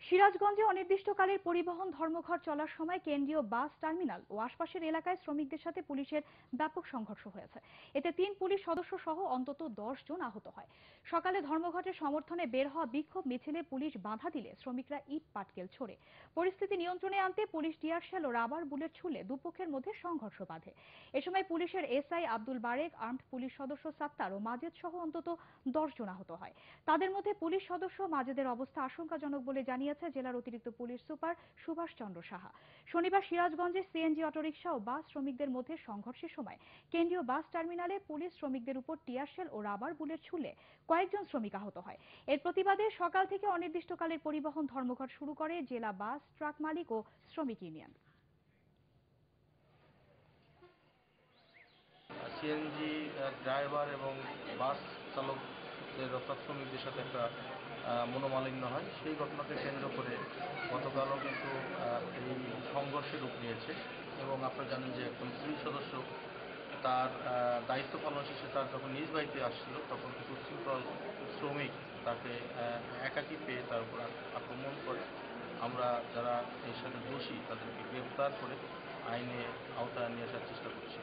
সিরাজগঞ্জে অনির্দিষ্টকালের পরিবহন ধর্মঘট চলার সময় কেন্দ্রীয় বাস টার্মিনাল ও আশপাশের এলাকায় শ্রমিকদের সাথে পুলিশের ব্যাপক সংঘর্ষ হয়েছে। এতে ৩ পুলিশ সদস্য সহ অন্তত ১০ জন আহত হয়। সকালে ধর্মঘটের সমর্থনে বের হওয়া বিক্ষোভ মিছিলে পুলিশ বাধা দিলে শ্রমিকরা ইট পাটকেল ছোড়ে। পরিস্থিতি নিয়ন্ত্রণে আনতে পুলিশ টিয়ারশেল ও রাবার বুলেট ছুড়লে দুপক্ষের মধ্যে সংঘর্ষ বাধে। এ সময় পুলিশের SI Abdul Barek, armed police সদস্য সাত্তার ও মাজেদ সহ অন্তত ১০ জন আহত হয়। তাদের মধ্যে পুলিশ সদস্য মাজেদের অবস্থা আশঙ্কাজনক বলে জানিয়েছে জেলার অতিরিক্ত পুলিশ সুপার সুভাষ চন্দ্র সাহা। শনিবার সিরাজগঞ্জে সিএনজি অটোরিকশা ও বাস শ্রমিকদের মধ্যে সংঘর্ষের সময় কেন্দ্রীয় বাস টার্মিনালে পুলিশ শ্রমিকদের উপর টিয়ারশেল ও রাবার বুলেট ছুড়লে কয়েকজন শ্রমিক আহত হয়। এর প্রতিবাদে সকাল থেকে অনির্দিষ্টকালের পরিবহন ধর্মঘট শুরু করে জেলা বাস, ট্রাক মালিক ও শ্রমিক ইউনিয়ন। সিএনজি ড্রাইভার এবং বাস চালকদের অর্থাৎ শ্রমিকদের সাথে একটা মনোমালিন্য হয়। সেই ঘটনাকে কেন্দ্র করে গতকালও কিন্তু এই সংঘর্ষের রূপ নিয়েছে এবং আপনারা জানেন যে একজন পুলিশ সদস্য তার দায়িত্ব পালন শেষে তার যখন নিজ বাড়িতে আসছিল তখন কিছু উচ্ছৃঙ্খল শ্রমিক তাকে একাকী পেয়ে তার উপর আক্রমণ করে। আমরা যারা এর সাথে দোষী তাদেরকে গ্রেফতার করে আইনে আওতায় নিয়ে আসার চেষ্টা করছি।